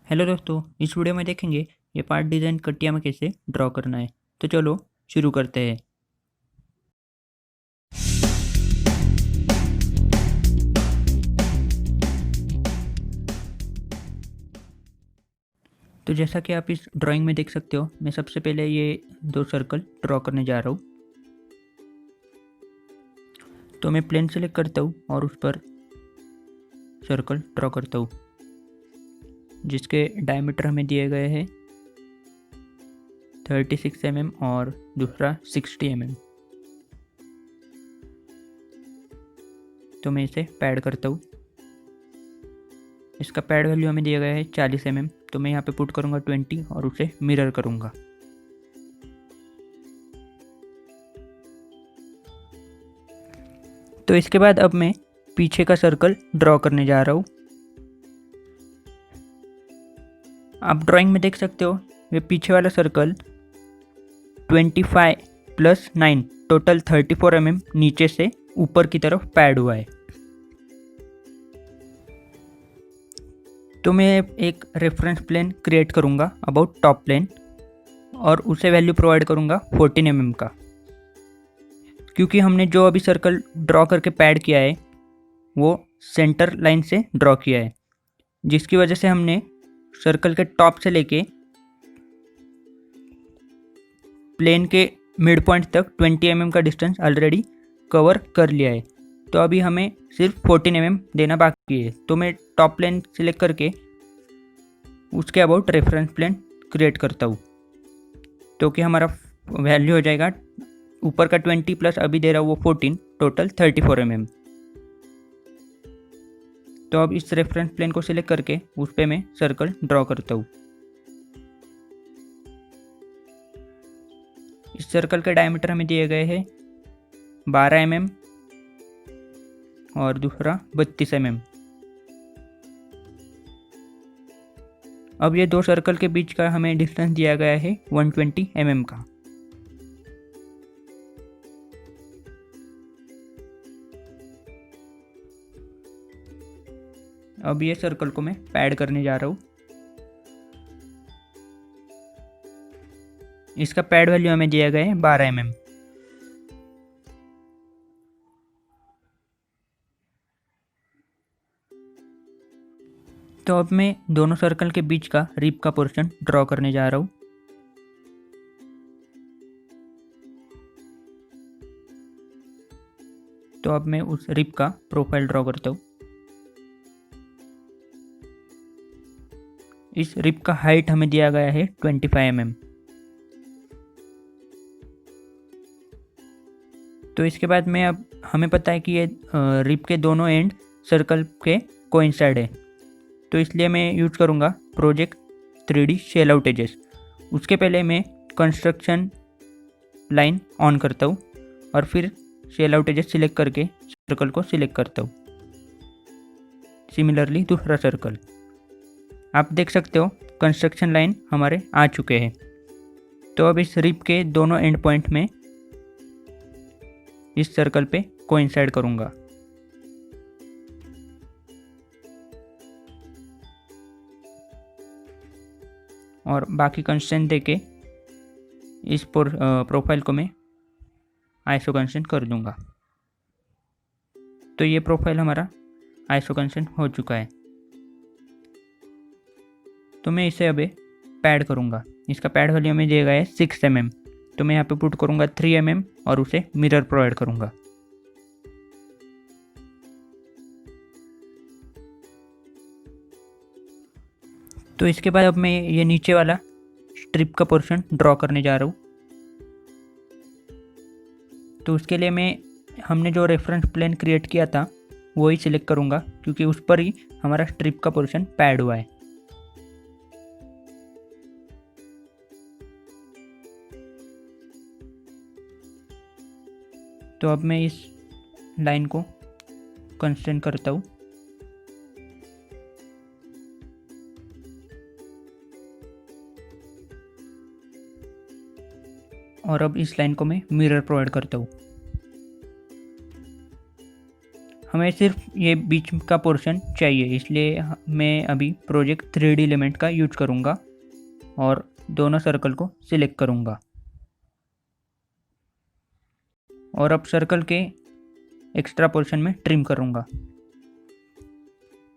Hello दोस्तों, इस video में देखेंगे ये पार्ट डिज़ाइन कटिया में कैसे ड्रॉ करना है। तो चलो शुरू करते हैं। तो जैसा कि आप इस ड्राइंग में देख सकते हो, मैं सबसे पहले ये दो सर्कल ड्रॉ करने जा रहा हूँ। तो मैं प्लेन सेलेक्ट करता हूँ और उस पर सर्कल ड्रॉ करता हूँ जिसके डायमीटर हमें दिए गए हैं 36 mm और दूसरा 60 mm। तो मैं इसे पैड करता हूँ। इसका पैड वैल्यू हमें दिया गया है 40 mm। तो मैं यहाँ पे पुट करूँगा 20 और उसे मिरर करूँगा। तो इसके बाद अब मैं पीछे का सर्कल ड्रॉ करने जा रहा हूँ। आप ड्राइंग में देख सकते हो ये पीछे वाला सर्कल 25 + 9 टोटल 34 mm नीचे से ऊपर की तरफ पैड हुआ है। तो मैं एक रेफरेंस प्लेन क्रिएट करूँगा अबाउट टॉप प्लेन और उसे वैल्यू प्रोवाइड करूँगा 14 mm का, क्योंकि हमने जो अभी सर्कल ड्रॉ करके पैड किया है वो सेंटर लाइन से ड्रॉ किया है, जिसकी वजह से हमने सर्कल के टॉप से लेके प्लेन के मिड पॉइंट तक 20 mm का डिस्टेंस ऑलरेडी कवर कर लिया है। तो अभी हमें सिर्फ 14 mm देना बाकी है। तो मैं टॉप प्लेन सिलेक्ट करके उसके अबाउट रेफरेंस प्लेन क्रिएट करता हूँ, तो कि हमारा वैल्यू हो जाएगा ऊपर का 20 प्लस अभी दे रहा हूँ वो 14, टोटल 34 mm। तो अब इस रेफरेंस प्लेन को सिलेक्ट करके उस पर मैं सर्कल ड्रॉ करता हूँ। इस सर्कल के डायमीटर हमें दिए गए हैं 12 mm और दूसरा 32 mm। अब ये दो सर्कल के बीच का हमें डिस्टेंस दिया गया है 120 mm का। अब ये सर्कल को मैं पैड करने जा रहा हूँ। इसका पैड वैल्यू हमें दिया गया है 12 mm। तो अब मैं दोनों सर्कल के बीच का रिप का पोर्शन ड्रॉ करने जा रहा हूँ। तो अब मैं उस रिप का प्रोफाइल ड्रॉ करता हूँ। इस रिप का हाइट हमें दिया गया है 25 mm। तो इसके बाद में अब हमें पता है कि ये रिप के दोनों एंड सर्कल के कोइंसाइड है, तो इसलिए मैं यूज करूँगा project 3D shell out edges. उसके पहले मैं कंस्ट्रक्शन लाइन ऑन करता हूँ और फिर शेल आउट एजेस सिलेक्ट करके सर्कल को सिलेक्ट करता हूँ। सिमिलरली दूसरा सर्कल आप देख सकते हो कंस्ट्रक्शन लाइन हमारे आ चुके हैं। तो अब इस रिप के दोनों एंड पॉइंट में इस सर्कल पे कोइंसाइड करूँगा। और बाकी कंस्ट्रेंट देके इस प्रोफाइल को मैं आइसो कंस्ट्रेंट कर दूंगा। तो ये प्रोफाइल हमारा आइसो कंस्ट्रेंट हो चुका है। तो मैं इसे अभी पैड करूंगा। इसका पैड वैल्यू हमें दिया गया है 6 mm। तो मैं यहाँ पे पुट करूंगा 3 mm और उसे मिरर प्रोवाइड करूंगा। तो इसके बाद अब मैं ये नीचे वाला स्ट्रिप का पोर्शन ड्रॉ करने जा रहा हूँ। तो उसके लिए मैं हमने जो रेफरेंस प्लेन क्रिएट किया था वो ही सिलेक्ट करूँगा, क्योंकि उस पर ही हमारा स्ट्रिप का पोर्शन पैड हुआ है। तो अब मैं इस लाइन को कंस्ट्रेंट करता हूँ और अब इस लाइन को मैं मिरर प्रोवाइड करता हूँ। हमें सिर्फ ये बीच का पोर्शन चाहिए, इसलिए मैं अभी प्रोजेक्ट 3D एलिमेंट का यूज करूँगा और दोनों सर्कल को सिलेक्ट करूँगा। और अब सर्कल के एक्स्ट्रा पोर्शन में ट्रिम करूँगा।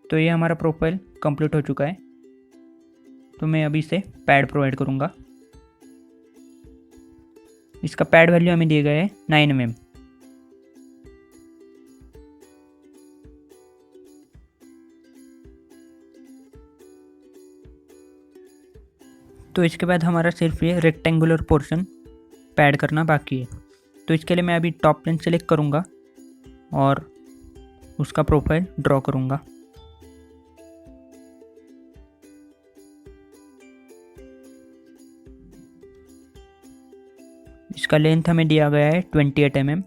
तो ये हमारा प्रोफाइल कंप्लीट हो चुका है। तो मैं अभी इसे पैड प्रोवाइड करूँगा। इसका पैड वैल्यू हमें दिया गया है 9 mm। तो इसके बाद हमारा सिर्फ ये रेक्टेंगुलर पोर्शन पैड करना बाकी है। तो इसके लिए मैं अभी टॉप प्लेन सेलेक्ट करूँगा और उसका प्रोफाइल ड्रॉ करूँगा। इसका लेंथ हमें दिया गया है 28 mm।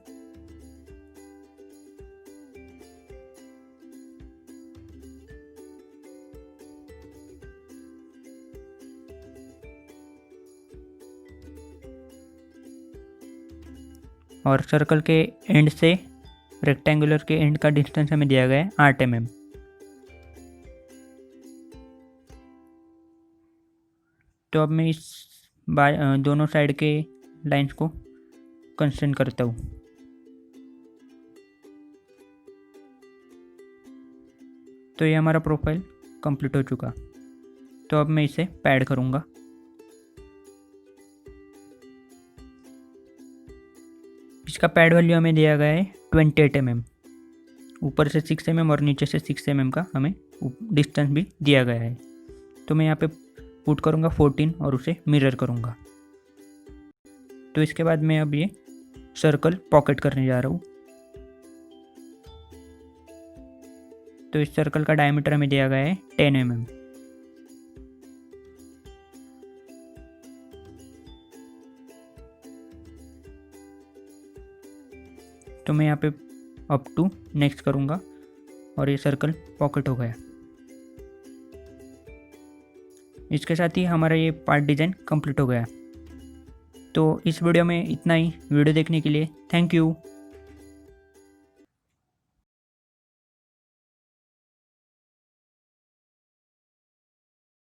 और सर्कल के एंड से रेक्टेंगुलर के एंड का डिस्टेंस हमें दिया गया है 8 mm। तो अब मैं इस दोनों साइड के लाइंस को कंस्ट्रेन करता हूँ। तो ये हमारा प्रोफाइल कंप्लीट हो चुका। तो अब मैं इसे पैड करूँगा। इसका पैड वैल्यू हमें दिया गया है 28 mm। ऊपर से 6 mm और नीचे से 6 mm का हमें डिस्टेंस भी दिया गया है। तो मैं यहाँ पे पुट करूँगा 14 और उसे मिरर करूँगा। तो इसके बाद मैं अब ये सर्कल पॉकेट करने जा रहा हूँ। तो इस सर्कल का डायमीटर हमें दिया गया है 10 mm। तो मैं यहाँ पे अप टू नेक्स्ट करूँगा और ये सर्कल पॉकेट हो गया। इसके साथ ही हमारा ये पार्ट डिज़ाइन कंप्लीट हो गया। तो इस वीडियो में इतना ही। वीडियो देखने के लिए थैंक यू।